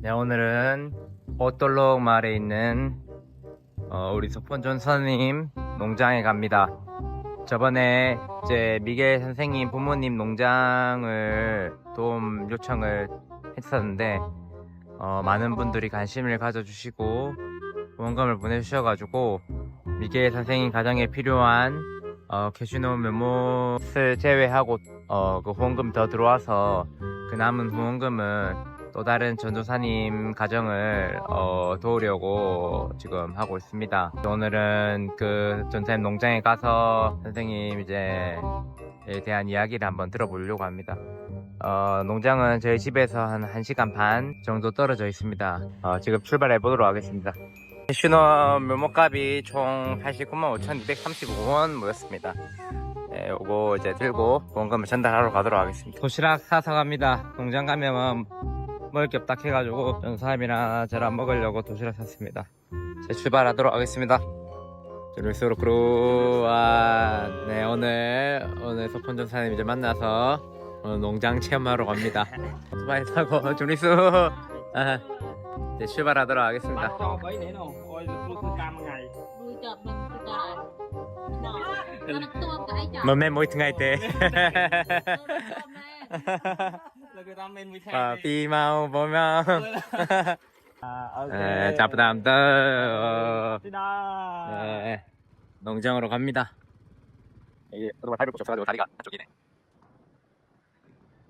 네, 오늘은 오돌록 마을에 있는 우리 석본존 선생님 농장에 갑니다. 저번에 이제 미겔 선생님 부모님 농장을 도움 요청을 했었는데 많은 분들이 관심을 가져주시고 후원금을 보내주셔가지고 미겔 선생님 가정에 필요한 캐슈넛 면못을 제외하고 그 후원금 더 들어와서 그 남은 후원금은 또 다른 전도사님 가정을 도우려고 지금 하고 있습니다. 오늘은 그 전사님 농장에 가서 선생님 이제에 대한 이야기를 한번 들어보려고 합니다. 농장은 저희 집에서 한 1시간 반 정도 떨어져 있습니다. 지금 출발해 보도록 하겠습니다. 캐슈넛 묘목값이 총 89만 5,235원 모였습니다. 네, 요거 이제 들고 원금을 전달하러 가도록 하겠습니다. 도시락 사서 갑니다. 농장 가면 먹을 게 없다 해가지고 전사님이랑 저랑 먹으려고 도시락 샀습니다. 이제 출발하도록 하겠습니다. 주리스로 크루와 네, 오늘 석폰 전사님 이제 만나서 오늘 농장 체험하러 갑니다. 오토바이 타고 주리스 이제 출발하도록 하겠습니다. 뭐매 mỗi ngày tệ 비 mau 보면 잡담도 농장으로 갑니다. 이게 오토바이 타이를 붙여가지고 다리가 한쪽이네.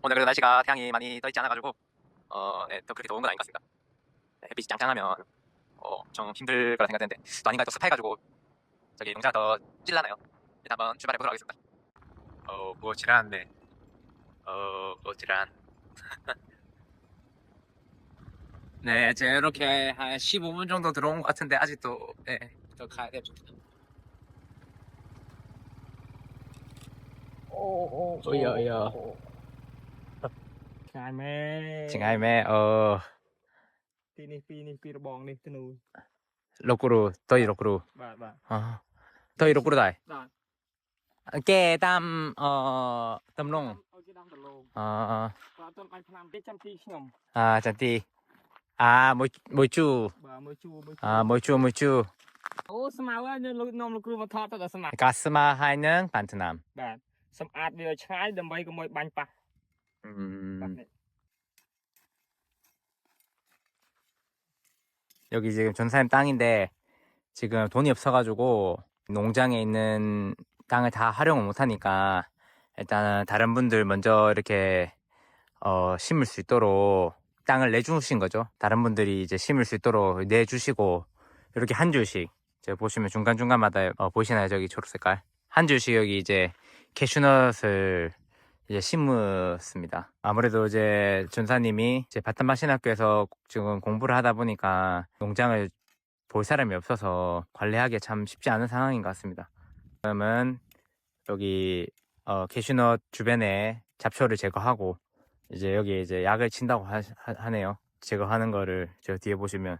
오늘 그래도 날씨가 태양이 많이 떠있지 않아가지고 네, 더 그렇게 더운 건 아닌 것 같습니다. 네, 햇빛이 짱짱하면 좀 힘들 거라 생각했는데 또 아닌가 또 습해가지고 저기 농사가 더 찔라나요. 일단 한번 출발해 보도록 하겠습니다. 뭐지란데 뭐지란 네, 이제 이렇게 한 15분 정도 들어온 것 같은데 아직도 네, 더 가야 됩니다. 오야야 징하이메 로꾸루 떠이 로꾸루 떠이 로꾸루 다이 깨 땀 땀롱 잔띠 모이쭈 모이쭈 가스마 하이는 반트남 여기 지금 전사님 땅인데 지금 돈이 없어가지고 농장에 있는 땅을 다 활용을 못하니까 일단은 다른 분들 먼저 이렇게 심을 수 있도록 땅을 내주신 거죠. 다른 분들이 이제 심을 수 있도록 내주시고 이렇게 한 줄씩 제가 보시면 중간중간마다 보이시나요? 저기 초록색깔 한 줄씩 여기 이제 캐슈넛을 이제 심었습니다. 아무래도 이제 전사님이 이제 바탄마신학교에서 지금 공부를 하다 보니까 농장을 볼 사람이 없어서 관리하기 참 쉽지 않은 상황인 것 같습니다. 그러면 여기 캐슈넛 주변에 잡초를 제거하고 이제 여기 이제 약을 친다고 하네요. 제거하는 거를 저 뒤에 보시면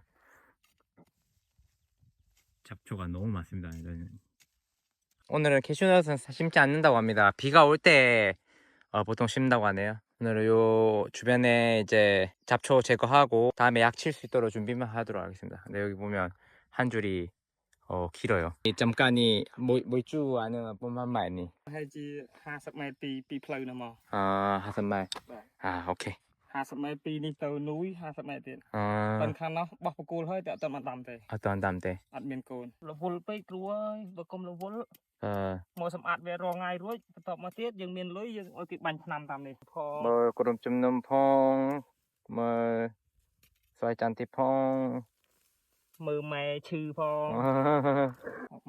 잡초가 너무 많습니다. 오늘은 캐슈넛은 심지 않는다고 합니다. 비가 올 때 보통 심는다고 하네요. 오늘은 요 주변에 이제 잡초 제거하고 다음에 약 칠 수 있도록 준비만 하도록 하겠습니다. 근데 여기 보면 한 줄이 길어요. 잠깐이 뭐주 아는 뿐만 많이. 하지 50m ពីផ្លូវនោះមក 50마일. 오케이. 50m ពីនេះទៅនួយ 50m ទៀតប៉ុន្តែខាងនោះបោះបកគោលហើយតែអត់បានដាំទេ 어떤 담대. អត់មានកូនរវល់ពេកគ្រូអើយបើកុំរវល់មកសម្អាតវារងថ្ងៃរួចបន្ទាប់មកទៀតយើងមានលុយយើងឲ្យគេបាញ់ថ្នាំតាមនេះផង 뭐 구름 줍는 퐁, 뭐 쏘이짠티 퐁. មើលម៉ែឈឺផង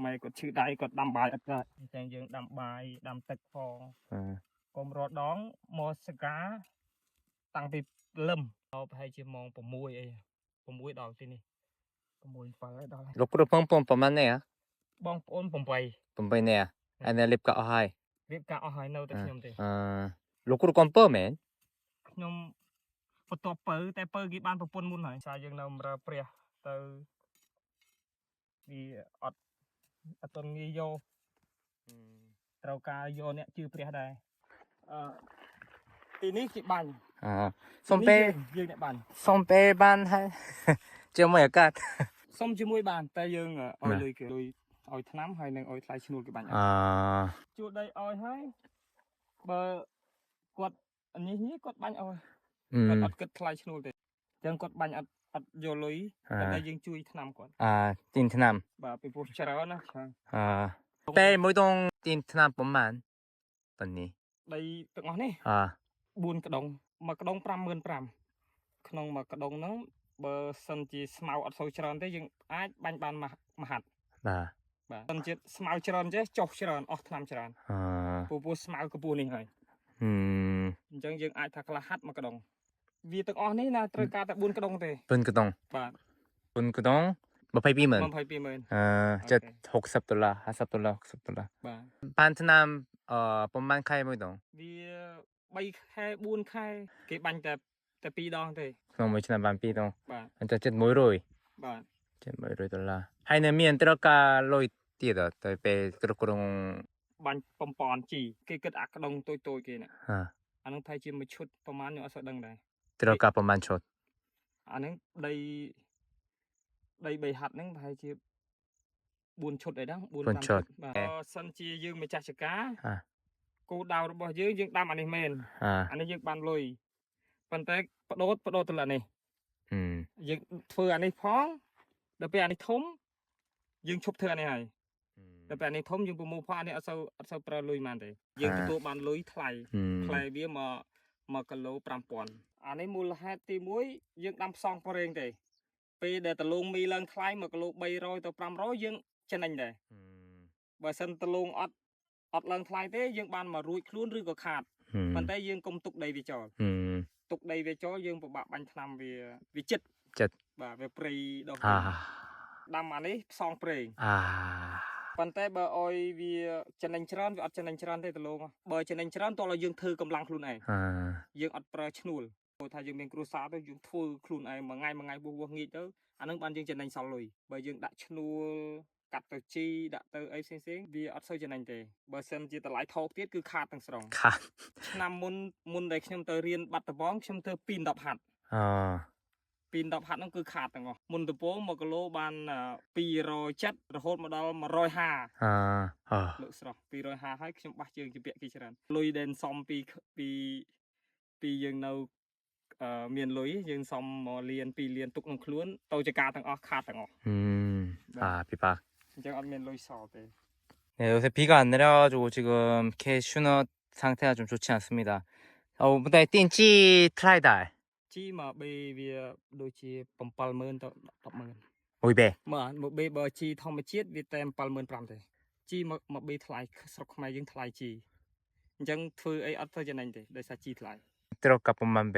ម៉ែគាត់ឈឺដៃគាត់ដាំបាយអត់កើតអញ្ចឹងយើងដាំបាយដាំទឹកផងកុំរត់ដងមកសកាតាំងពីលឹមប្រហែលជាម៉ោង6អី6ដល់ទីនេះ6 7ដល់ 로꾸로 퐁퐁 뻔맞네요. បងប្អូន8 뻔뻔네요. 안에 립가 어하이. រៀបការអស់ហើយនៅតែខ្ញុំទេ 로꾸로 껌뻔맨. ខ្ញុំបន្ទាប់ពៅតែពៅគេបានប្រពន្ធមុនហើយសារយើងនៅបម្រើព្រះទៅវាអត់ទាន់ងាយយកត្រូវការយកអ្នកជឿព្រះដែរទីនេះគេបាញ់ ส้มเป้ យើងអ្នកបាន ส้มเป้บ้านให้ เจอหมวยกัด សុំជាមួយបានតែយើងឲ្យលុយគេលុយឲ្យថ្នាំហើយនឹងឲ្យថ្លៃឈ្នួលគេបាញ់អត់ជួលដីឲ្យហើយបើគាត់នេះគាត់បាញ់ឲ្យគាត់អត់គិតថ្លៃឈ្នួលទេអញ្ចឹងគាត់បាញ់អត់យកលុយតែយើងជួយថ្នាំគាត់ตีนថ្នាំ បាទពីព្រោះច្រើនណាច្រើន เป้មួយដងตีนថ្នាំប្រហែលតនេះ ដីទាំងអស់នេះ4ក្ដុងមួយកក្ដុង 55,000 ក្នុងមួយកក្ដុងហ្នឹងបើសិនជាស្មៅអត់សូវច្រើនទេយើងអាចបាញ់បានមហាត់បាទសិនជាស្មៅច្រើនចេះចុះច្រើនអស់ថ្នាំច្រើនពូស្មៅកម្ពស់នេះហើយអញ្ចឹងយើងអាចថាខ្លះហាត់មួយកក្ដុងវាទាំងអស់នេះណាត្រូវការតែ4ក្ដុងទេ4ក្ដុងបាទ4ក្ដុង22,000 22,000 ចិត្ត$60 $50 $60បាទបានថ្នាំប្រហែលខែមួយដងវា3ខែ4ខែគេបាញ់តែ2ដងទេក្នុងមួយឆ្នាំបាន2ដងបាទអញ្ចឹង700បាទ$700ហើយនៅមានត្រូវការលុយទៀតទៅពេលគ្រប់គ្រងបាញ់បំពន់ជីគេគិតអាក្ដុងតូចគេណាអានឹងប្រហែលជាមួយឈុតប្រហែលខ្ញុំអត់សូវដឹងដែរត្រូវការប្រហែលឈុតអានឹងដី3ហាត់ហ្នឹងប្រហែលជា4ឈុតអីហ្នឹង4-5ឈុតបាទសិនជាយើងម្ចាស់ចការគោលដៅរបស់យើងដាំអានេះមែនអានេះយើងបានលុយប៉ុន្តែបដូរទៅលើនេះយើងធ្វើអានេះផងដល់ពេលអានេះធំយើងឈប់ធ្វើអានេះហើយដល់ពេលអានេះធំយើងប្រមូលផលអានេះអត់សូវប្រើលុយប៉ុន្មានទេយើងទទួលបានលុយថ្លៃវាមក1គីឡូ 5,000 អានេះមូលហេតុទី1យើងដាំផ្សងប្រេងទេពេលដែលតលងមីឡើងថ្លៃ1គីឡូ 300 ទៅ 500យើងចំណេញដែរបើសិនតលងអត់ឡើងថ្លៃទេយើងបានមករួចខ្លួនឬក៏ខាតប៉ុន្តែយើងកុំទុកដីវាចោលទុកដីវាចោលយើងពិបាកបាញ់ថ្នាំវាចិត្តបាទវាព្រៃដល់ដាំអានេះផ្សងប្រេងប៉ុន្តែបើអោយវាចំណេញច្រើនវាអត់ចំណេញច្រើនទេតលងបើចំណេញច្រើនតោះឲ្យយើងធ្វើកម្លាំងខ្លួនឯងយើងអត់ប្រើឈ្នួលព្រោះថាយើងមានគ្រួសារទៅយើងធ្វើខ្លួនឯងមួយថ្ងៃវោះងាកទៅអានឹងបានយើងចំណេញសល់លុយបើយើងដាក់ឈ្នួលកាត់ទៅជីដាក់ទៅអីផ្សេងវាអត់សូវចំណេញទេបើសិនជាតម្លៃថោកទៀតគឺខាតទាំងស្រុងឆ្នាំមុនដែលខ្ញុំទៅរៀនបាត់ដំបងខ្ញុំធ្វើ2-10ហាត់2-10ហាត់ហ្នឹងគឺខាតទាំងអស់មុនដំបូង1គីឡូបាន270រហូតមកដល់150លើកស្រស់250ហើយខ្ញុំបះជើងជាពាក់គេច្រើនលុយដែលសំពីយើងនៅមានលុយយើងសំមកលាន2លានទុកក្នុងខ្លួនទៅចការទាំងអស់ខាតទាំងអស់ពិបាកអញ្ចឹងអត់មានលុយសល់ទេ네, 요새 비가 안 내려가지고 지금 캐슈넛 상태가 좀 좋지 않습니다. 근데 띵찌 트라이달. ជីមកបេវាដូចជា 70000 ទៅ 100,000 មួយបេមកបេបើជីធម្មជាតិវាតែ 75000 ទេជីមកបេថ្លៃស្រុកខ្មែរយើងថ្លៃជីអញ្ចឹងធ្វើអីអត់ទៅចំណេញទេដោយសារជីថ្លៃ 들어가 뻔만 배.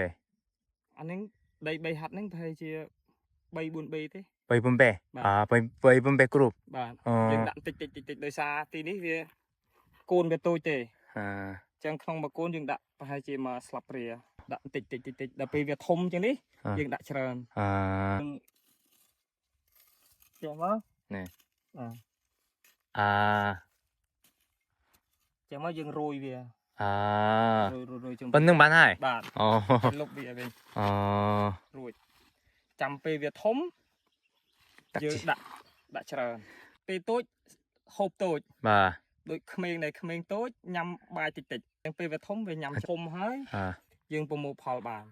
អានឹងដី3ហាត់ហ្នឹងប្រហែលជា 3-4 បេទេ3-4 배. Bay4 배 그룹. បាទយើងដាក់តិចដោយសារទីនេះវាកូនវាតូចទេអញ្ចឹងក្នុងមួយកូនយើងដាក់ប្រហែលជាមួយស្លាបព្រាដាក់តិចដល់ពេលវាធំជាងនេះយើងដាក់ច្រើនចាំមកនេះចាំមកយើងរោយវារោយប៉ុណ្្នឹងបានហើយបាទលុបវាវិញរួចចាំពេលវាធំយើងដាក់ច្រើនពេលតូចហូបតូចបាទដូចក្មេងដែលក្មេងតូចញ៉ាំបាយតិចចឹងពេលវាធំវាញ៉ាំធំហើយយើងប្រមូលផលបាន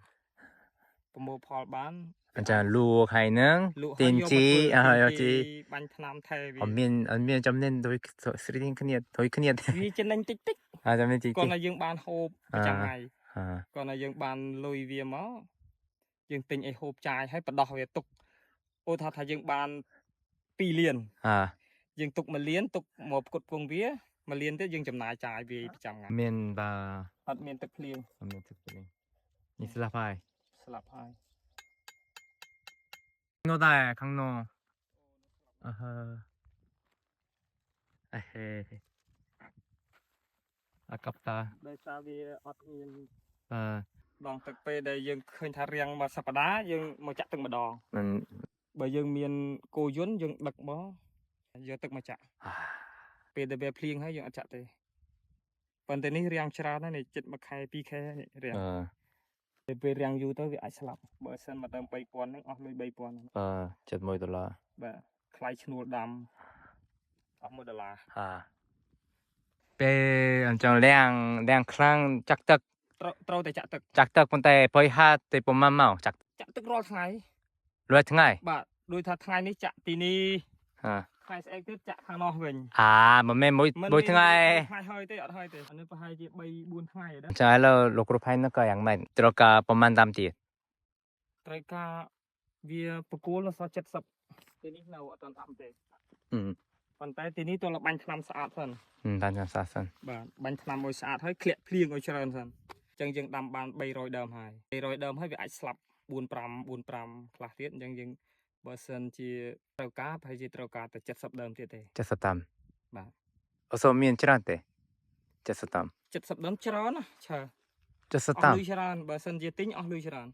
អញ្ចឹងលក់ហើយនឹងទីនជីបាញ់ថ្នាំថែវាអត់មានចំណេញដូចស្រីគ្នាវាចំណេញតិចចំណេញតិចគាត់ថាយើងបានហូបប្រចាំថ្ងៃគាត់ថាយើងបានលុយវាមកយើងទិញអីហូបចាយហើយបដោះវាទុកអូថាយើងបាន2លានយើងទុក1លានទុកមកផ្គត់ផ្គង់វា1លានទៀតយើងចំណាយចាយវាប្រចាំថ្ងៃមានបាទអត់មានទឹកភ្លៀងនេះស្លាប់ហើយ 강노다 강노 아깝다 ដោយសារវាអត់មានដងទឹកពេលដែលយើងឃើញថារៀងមួយសប្តាហ៍យើងមកចាក់ទឹកម្ដងបើយើងមានគោយន្តយើងដឹកមកយកទឹកមកចាក់ពេលដែលវាភ្លៀងហើយយើងអត់ចាក់ទេប៉ុន្តែនេះរៀងច្រើនហើយនេះចិត្ត1ខែ2ខែនេះរៀង ពេលរាំងយូរទៅវាអាចស្លាប់បើសិនមកដើម3000ហ្នឹងអស់លុយ3000ហ្នឹង $71 បាទថ្លៃឈ្នួលដាំអស់$1 ពេលអញ្ចឹងរាំងខ្លាំងចាក់ទឹក ត្រូវតែចាក់ទឹក ប៉ុន្តែប្រហែលទៅប្រហែលម៉ោងចាក់ ចាក់ទឹករាល់ថ្ងៃ រាល់ថ្ងៃ បាទដូចថាថ្ងៃនេះចាក់ទីនេះ អឺ ថ្ងៃស្អែកទៀតចាក់ខាងនោះវិញ មិនមែនមួយថ្ងៃ ថ្ងៃហើយទេអត់ហើយទេអានេះប្រហែលជា3 4ថ្ងៃដែរ ចាឥឡូវលោកគ្រូផៃនៅក៏យ៉ាងម៉េចត្រូវការប្រហែលដាំទៀត ត្រូវការវាបកគោលនៅសល់70ទីនេះនៅអត់ទាន់ដាំទេ ប៉ុន្តែទីនេះទោះលបាញ់ថ្នាំស្អាតសិន ដាំចាំសាសិន បាទបាញ់ថ្នាំឲ្យស្អាតហើយធ្លាក់ភ្លៀងឲ្យច្រើនសិនអញ្ចឹងយើងដាំបាន300ដើមហើយ300ដើមហើយវាអាចស្លាប់4 5ខ្លះទៀតអញ្ចឹងយើងបើសិនជាត្រូវការប្រហែលជាត្រូវការតែ70ដើមទៀតទេ 70ដាំ បាទ អត់សូវមានច្រើនទេ70ដាំ 70ដើមច្រើនណាឈើ 70 អ ដាំ ស់លុយច្រើនបើសិនជាទិញអស់លុយច្រើន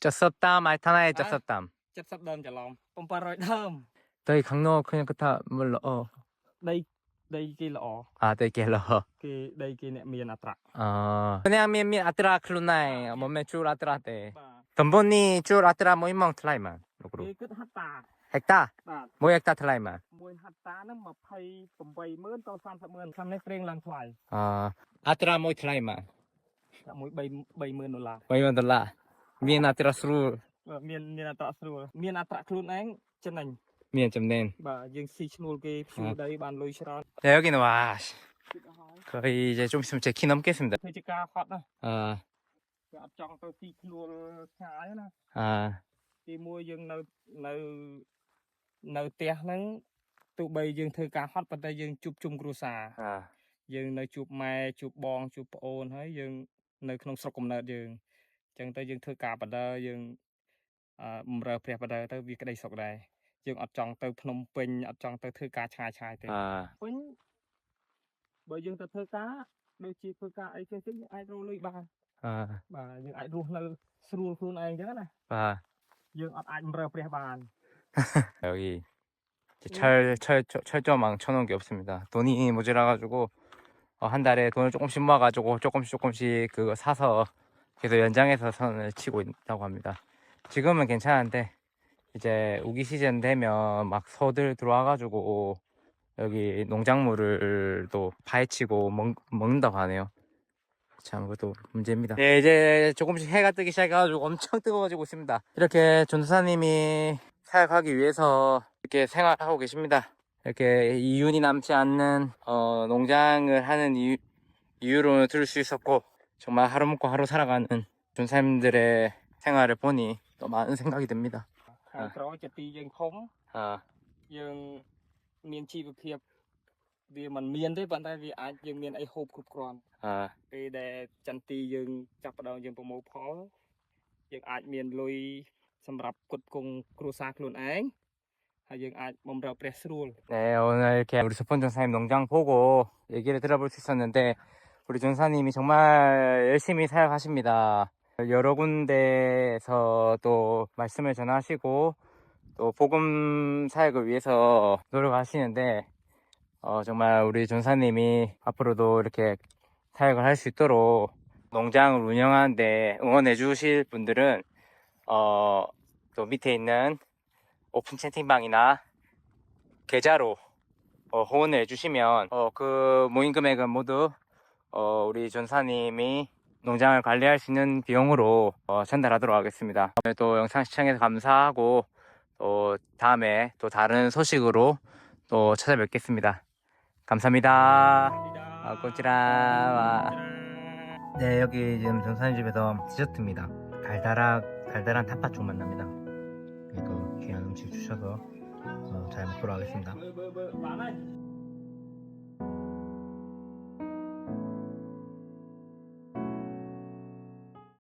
70ដាំអាចថា70ដាំ 70ដើមច្រឡំ700ដើម ទៅខាងនោះខ្ញុំគាត់ថាមិនល្អ ដីគេល្អ ទៅគេល្អ គេដីគេអ្នកមានអត្រា អ្នកមានអត្រាខ្លួនឯងមិនមែនជួលអត្រាទេ បាទ តំបន់នេះជួលអត្រាមួយម៉ោងថ្លៃមកលោកគ្រូ គេគិតហិតតា ហិកតា បាទ មួយហិកតាថ្លៃមក មួយហិតតាហ្នឹង280000ទៅ30000ខាងនេះប្រេងឡើងថ្លៃ អត្រាមួយថ្លៃមក តែមួយ30000ដុល្លារ $3,000មានអត្រាស្រួល បាទមានអត្រាស្រួលមានអត្រាខ្លួនឯងចំណេញ មានចំណេញ បាទយើងស៊ីឈ្នួលគេភ្ជួរដីបានលុយច្រើន 네, 여기는 와 거의 이제 좀 있으면 제 키 넘겠습니다. ធ្វើជាការខត់ណាគេអត់ចង់ទៅស៊ីឈ្នួលឆ្ងាយណា ទីមួយយើងនៅផ្ទះហ្នឹងទោះបីយើងធ្វើការហត់ប៉ុន្តែយើងជួបជុំគ្រួសារយើងនៅជួបម៉ែជួបបងជួបប្អូនហើយយើងនៅក្នុងស្រុកកំណើតយើងអញ្ចឹងទៅយើងធ្វើការបដិយើងបំរើព្រះបដិទៅវាក្តីសុខដែរយើងអត់ចង់ទៅភ្នំពេញអត់ចង់ទៅធ្វើការឆ្ងាយទេពេញបើយើងទៅធ្វើការដូចជាធ្វើការអីចេះៗយើងអាចរកលុយបានបាទយើងអាចរស់នៅស្រួលខ្លួនឯងអញ្ចឹងណាយើងអត់អាចបំរើព្រះបាន 여기 철저망 쳐놓은 게 없습니다. 돈이 모자라가지고 한 달에 돈을 조금씩 모아가지고 조금씩 그거 사서 계속 연장해서 선을 치고 있다고 합니다. 지금은 괜찮은데 이제 우기 시즌 되면 막 소들 들어와가지고 여기 농작물을 또 파헤치고 먹는다고 하네요. 참 그것도 문제입니다. 네, 이제 조금씩 해가 뜨기 시작해가지고 엄청 뜨거워지고 있습니다. 이렇게 전도사님이 사역하기 위해서 이렇게 생활하고 계십니다. 이렇게 이윤이 남지 않는 농장을 하는 이유로 들을 수 있었고 정말 하루 먹고 하루 살아가는 전도사님들의 생활을 보니 또 많은 생각이 듭니다. ខាងក្រោយជាទីយើងធំយើងមានជីវភាពវាមិនមានទេប៉ុន្តែវាអាចយើងមានអីហូបគ្រប់គ្រាន់ពេលដែលចន្ទទីយើងចាប់ផ្ដើមយើងប្រមូលផលយើងអាចមានលុយសម្រាប់ផ្គត់ផ្គង់គ្រួសារខ្លួនឯងហើយយើងអាចបំរើព្រះស្រួល 네, 오늘 이렇게 우리 소폰 전사님 농장 보고 얘기를 들어볼 수 있었는데 우리 전사님이 정말 열심히 사역하십니다. 여러 군데에서 또 말씀을 전하시고 또 복음 사역을 위해서 노력하시는데 정말 우리 전사님이 앞으로도 이렇게 사역을 할 수 있도록 농장을 운영하는데 응원해 주실 분들은 또 밑에 있는 오픈 채팅방이나 계좌로 후원을 해주시면 그 모인 금액은 모두 우리 전사님이 농장을 관리할 수 있는 비용으로 전달하도록 하겠습니다. 오늘 또 영상 시청해서 감사하고 또 다음에 또 다른 소식으로 또 찾아뵙겠습니다. 감사합니다. 꼬치라. 네, 여기 지금 전사님 집에서 디저트입니다. 달달한 탑파죽 만납니다. 또 귀한 음식 주셔서 잘 먹도록 하겠습니다.